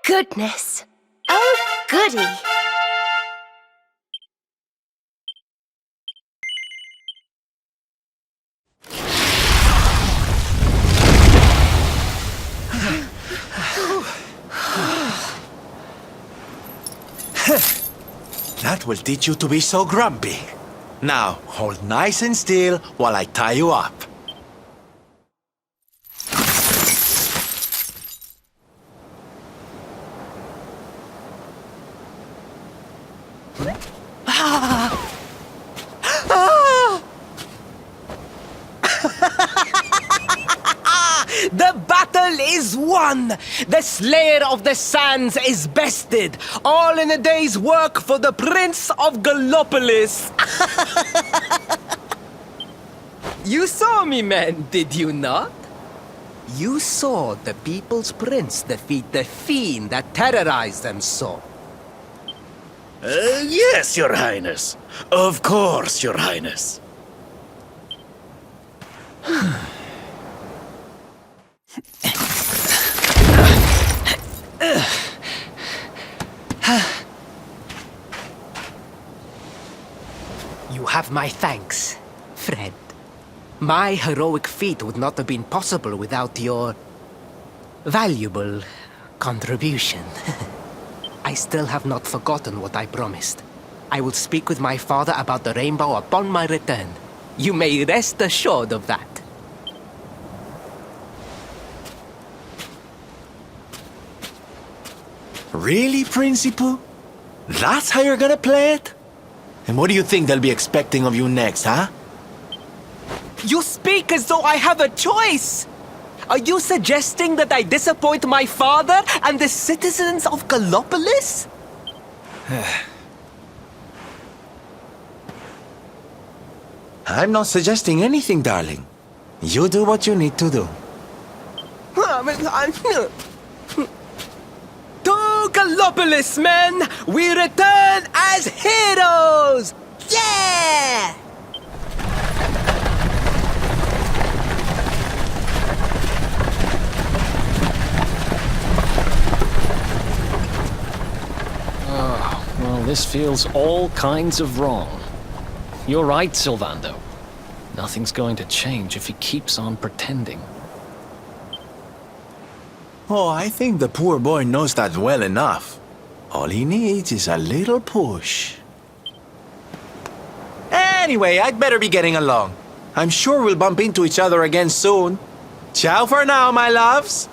Goodness. Oh, goody. That will teach you to be so grumpy. Now, hold nice and still while I tie you up. The battle is won! The Slayer of the Sands is bested! All in a day's work for the Prince of Gallopolis! You saw me, men, did you not? You saw the People's Prince defeat the fiend that terrorized them so. Yes, Your Highness. Of course, Your Highness. You have my thanks, friend. My heroic feat would not have been possible without your valuable contribution. I still have not forgotten what I promised. I will speak with my father about the rainbow upon my return. You may rest assured of that. Really, Principal? That's how you're gonna play it? And what do you think they'll be expecting of you next, huh? You speak as though I have a choice! Are you suggesting that I disappoint my father and the citizens of Gallopolis? I'm not suggesting anything, darling. You do what you need to do. To Gallopolis, men! We return as heroes! Yeah! Well, this feels all kinds of wrong. You're right, Sylvando. Nothing's going to change if he keeps on pretending. Oh, I think the poor boy knows that well enough. All he needs is a little push. Anyway, I'd better be getting along. I'm sure we'll bump into each other again soon. Ciao for now, my loves.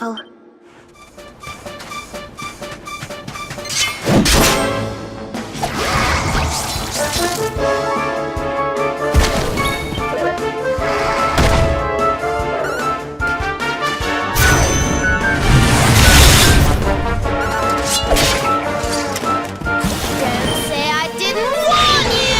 wonderful. Don't say I didn't warn you!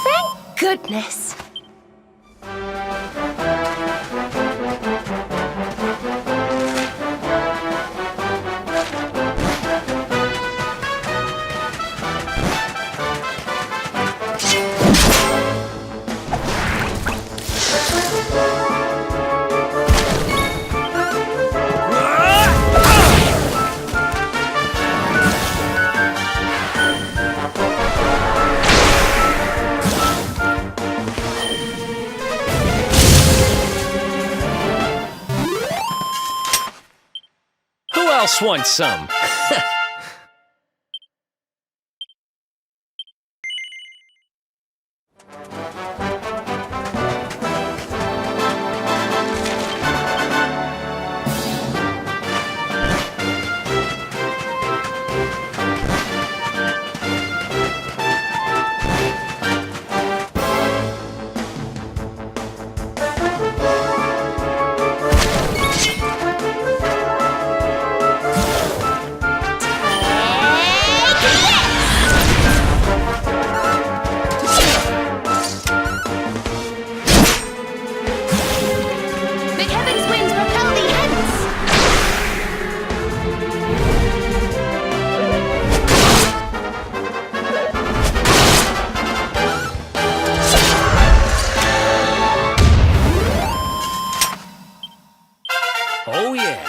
Thank goodness. Who else wants some? The heavens winds propel thee hence! Oh yeah.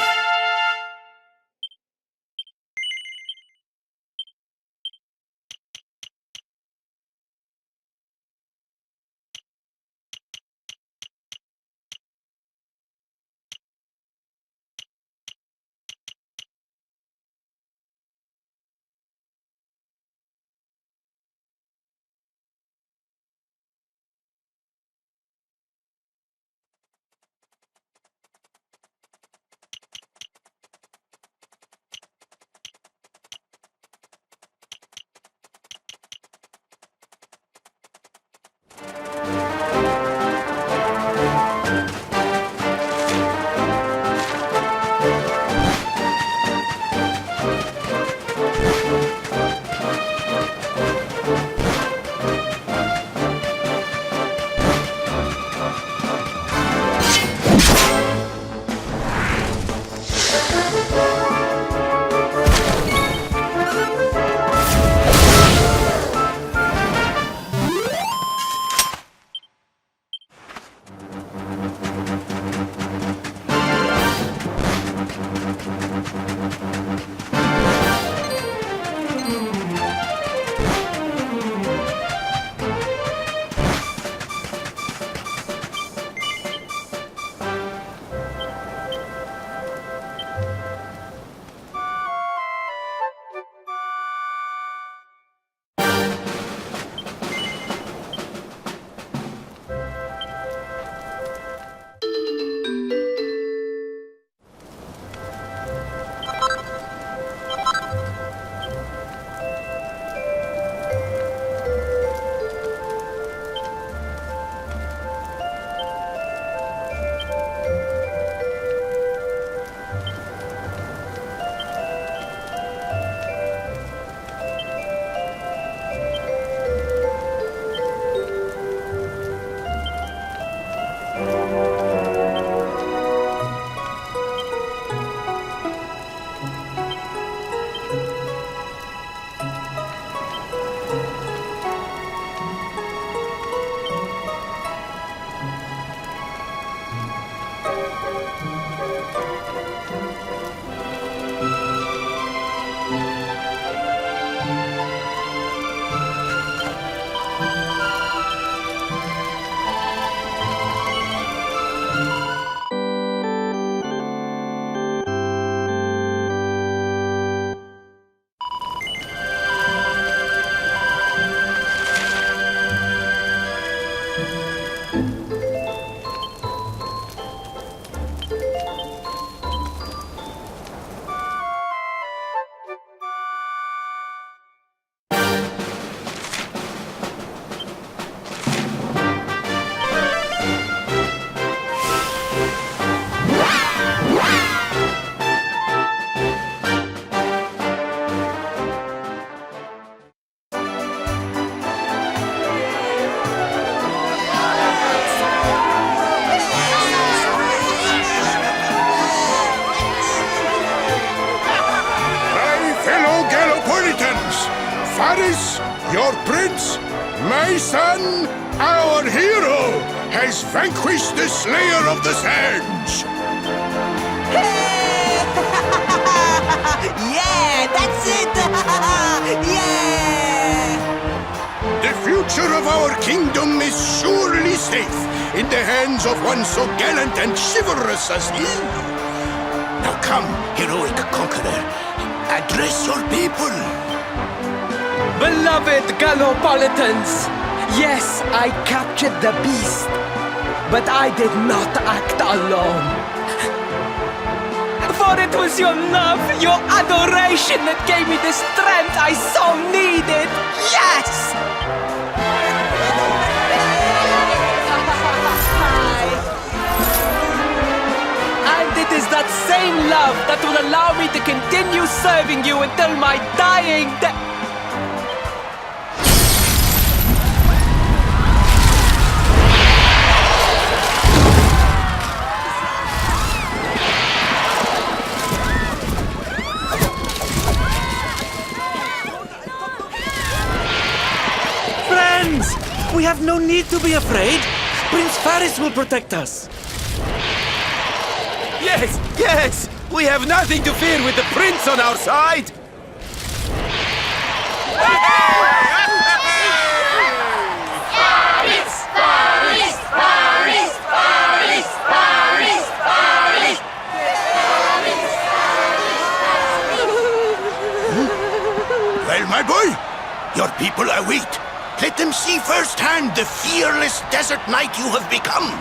Your prince, my son, our hero, has vanquished the Slayer of the Sands. Yeah, that's it! Yeah! The future of our kingdom is surely safe in the hands of one so gallant and chivalrous as he. Now come, heroic conqueror, address your people. Beloved Gallopolitans, yes, I captured the beast, but I did not act alone. For it was your love, your adoration that gave me the strength I so needed. Yes! And it is that same love that will allow me to continue serving you until my dying day. Friends! We have no need to be afraid. Prince Faris will protect us. Yes, yes! We have nothing to fear with the prince on our side! Well, my boy, your people await. Let them see firsthand the fearless desert knight you have become.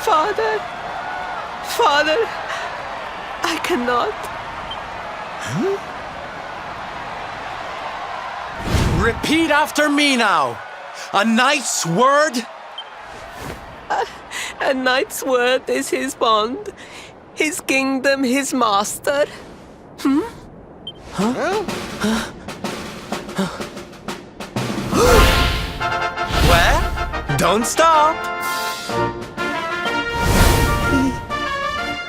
Father, Father, I cannot. Repeat after me now. A knight's word? A knight's word is his bond, his kingdom, his master. Well, don't stop.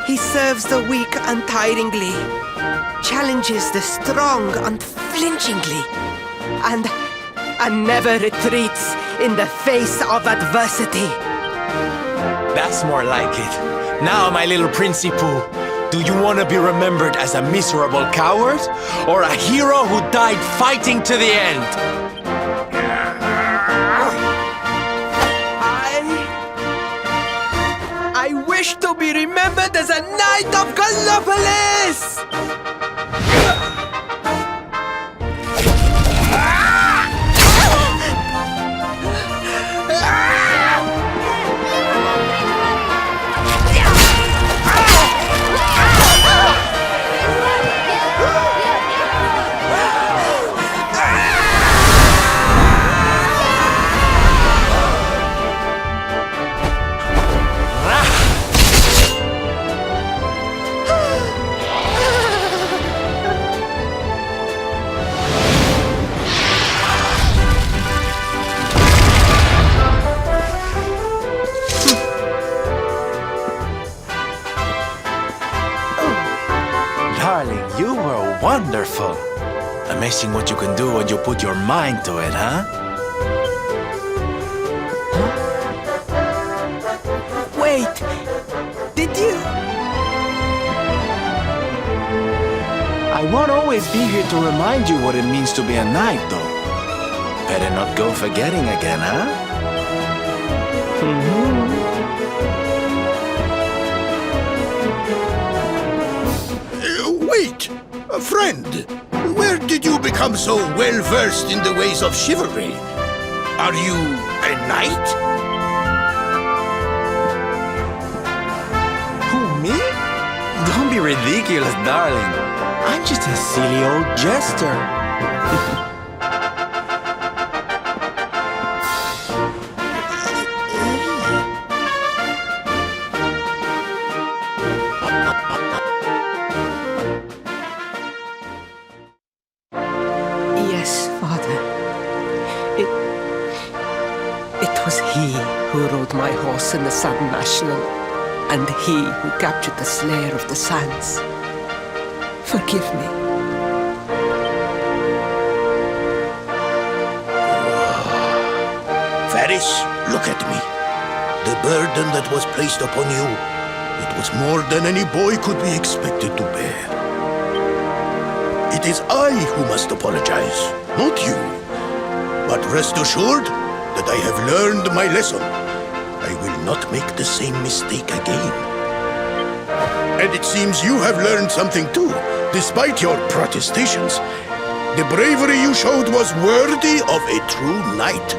He serves the weak untiringly, challenges the strong unflinchingly, and never retreats in the face of adversity. That's more like it. Now, my little Princey Pooh, do you want to be remembered as a miserable coward or a hero who died fighting to the end? I wish to be remembered as a knight of Gallopolis! Darling, you were wonderful. Amazing what you can do when you put your mind to it, huh? Wait, did you? I won't always be here to remind you what it means to be a knight, though. Better not go forgetting again, huh? Wait, friend. Where did you become so well-versed in the ways of chivalry? Are you a knight? Who, me? Don't be ridiculous, darling. I'm just a silly old jester. Yes, course in the Sun National, and he who captured the Slayer of the Sands. Forgive me. Varys, look at me. The burden that was placed upon you, it was more than any boy could be expected to bear. It is I who must apologize, not you. But rest assured that I have learned my lesson. I will not make the same mistake again. And it seems you have learned something too, despite your protestations. The bravery you showed was worthy of a true knight.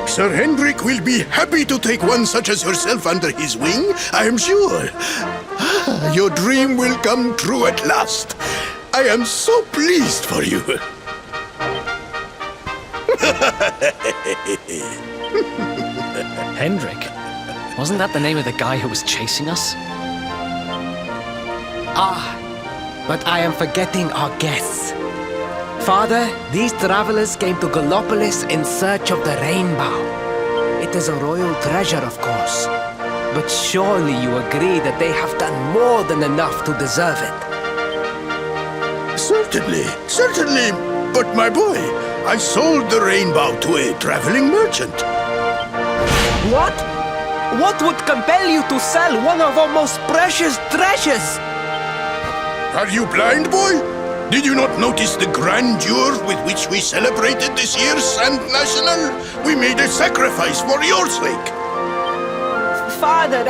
Sir Hendrik will be happy to take one such as yourself under his wing, I am sure. Your dream will come true at last. I am so pleased for you. Hendrik? Wasn't that the name of the guy who was chasing us? Ah, but I am forgetting our guests. Father, these travelers came to Gallopolis in search of the rainbow. It is a royal treasure, of course. But surely you agree that they have done more than enough to deserve it. Certainly, certainly. But my boy, I sold the rainbow to a traveling merchant. What? What would compel you to sell one of our most precious treasures? Are you blind, boy? Did you not notice the grandeur with which we celebrated this year's Sand National? We made a sacrifice for your sake. Father,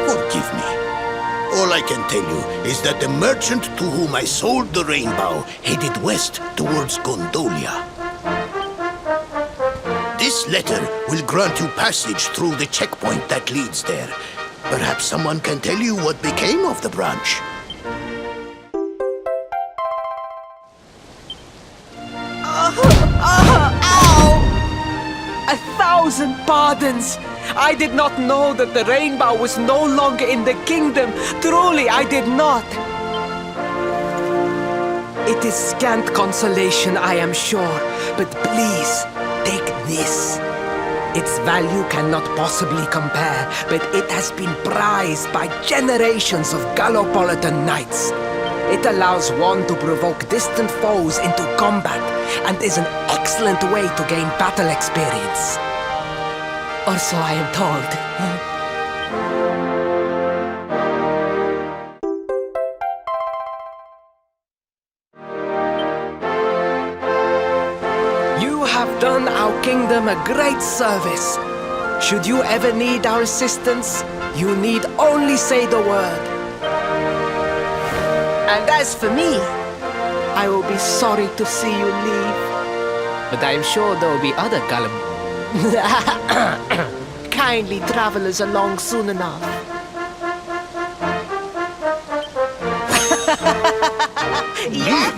Forgive me. All I can tell you is that the merchant to whom I sold the rainbow headed west towards Gondolia. This letter will grant you passage through the checkpoint that leads there. Perhaps someone can tell you what became of the branch. Ow! 1,000 pardons! I did not know that the rainbow was no longer in the kingdom. Truly, I did not. It is scant consolation, I am sure, but please, take this. Its value cannot possibly compare, but it has been prized by generations of Gallopolitan knights. It allows one to provoke distant foes into combat, and is an excellent way to gain battle experience. Or so I am told. You have done our kingdom a great service. Should you ever need our assistance, you need only say the word. And as for me, I will be sorry to see you leave. But I am sure there will be other kindly travelers along soon enough. Yeah?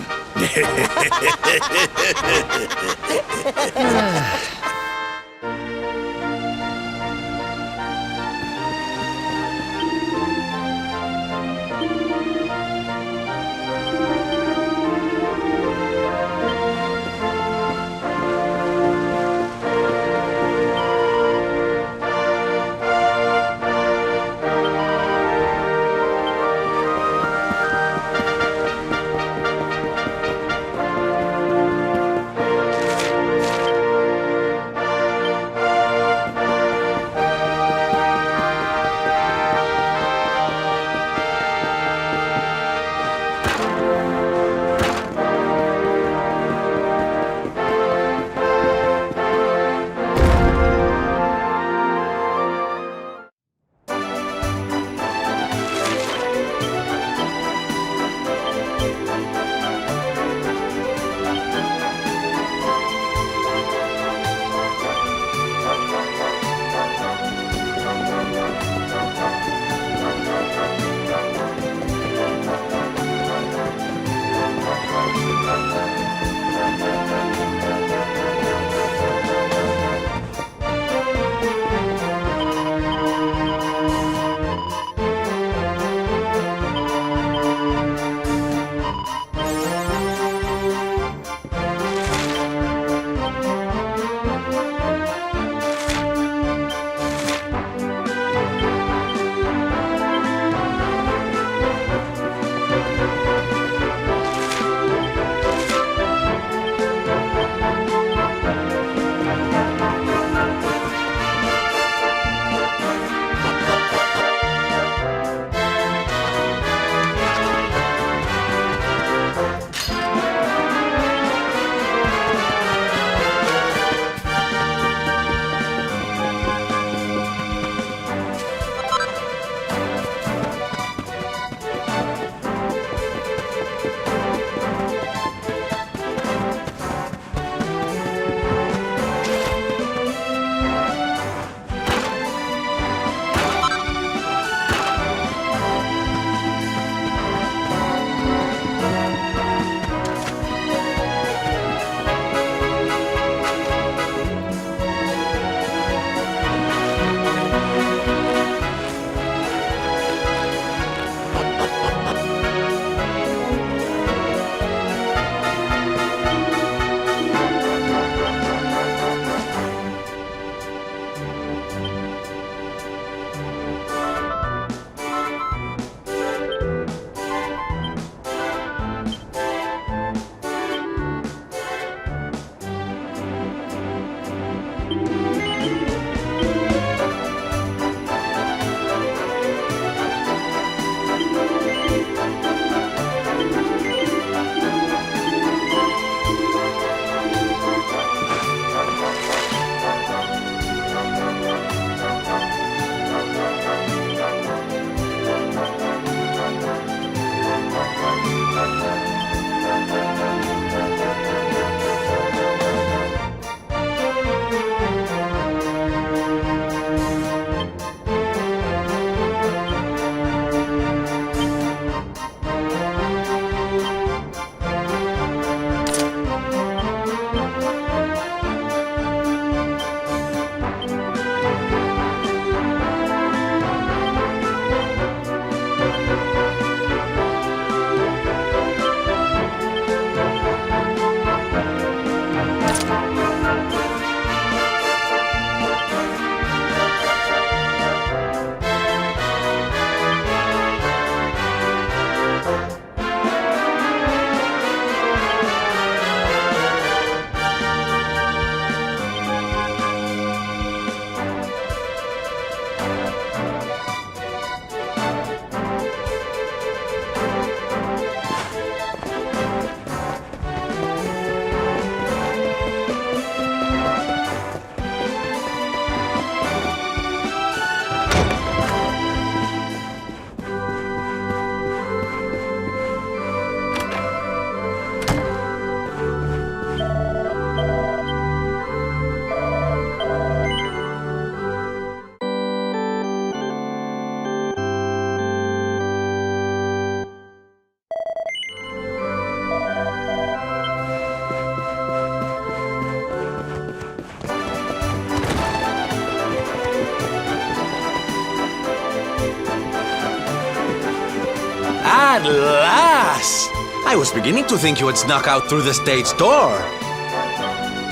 At last! I was beginning to think you had snuck out through the stage door.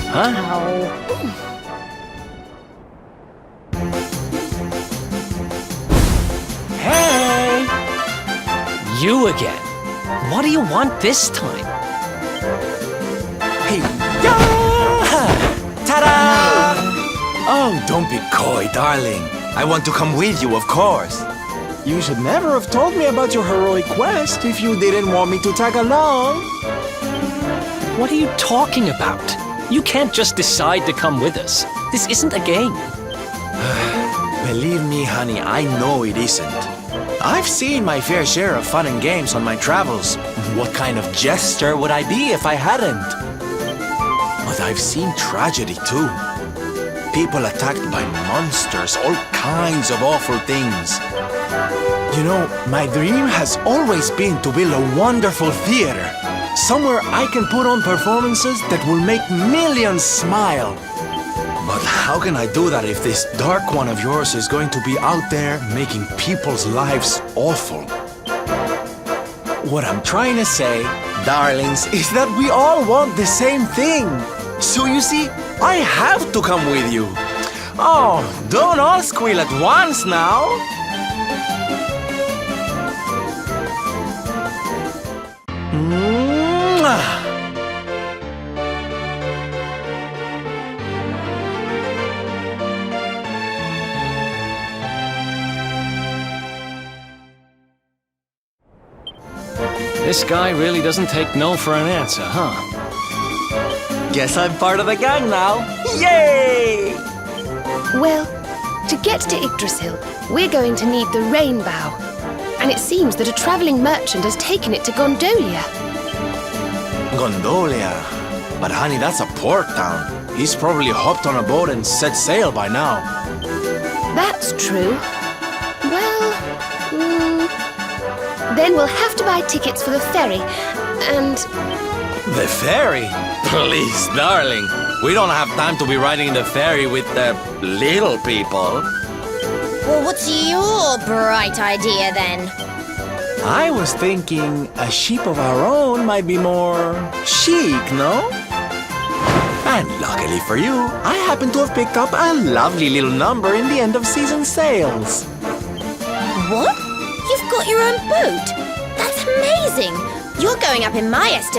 Huh? Hey! You again? What do you want this time? Hey! Yeah! Ta-da! Oh, don't be coy, darling. I want to come with you, of course. You should never have told me about your heroic quest if you didn't want me to tag along. What are you talking about? You can't just decide to come with us. This isn't a game. Believe me, honey, I know it isn't. I've seen my fair share of fun and games on my travels. What kind of jester would I be if I hadn't? But I've seen tragedy too. People attacked by monsters, all kinds of awful things. You know, my dream has always been to build a wonderful theater. Somewhere I can put on performances that will make millions smile. But how can I do that if this dark one of yours is going to be out there making people's lives awful? What I'm trying to say, darlings, is that we all want the same thing. So you see, I have to come with you. Oh, don't all squeal at once now. Mwah. This guy really doesn't take no for an answer, huh? Guess I'm part of the gang now. Yay! Well, to get to Yggdrasil, we're going to need the rainbow. And it seems that a traveling merchant has taken it to Gondolia. Gondolia. But honey, that's a port town. He's probably hopped on a boat and set sail by now. That's true. Well, then we'll have to buy tickets for the ferry, and... The ferry? Please, darling. We don't have time to be riding the ferry with the little people. Well, what's your bright idea then? I was thinking a ship of our own might be more chic, no? And luckily for you, I happen to have picked up a lovely little number in the end of season sales. What? You've got your own boat? That's amazing! You're going up in my estimation.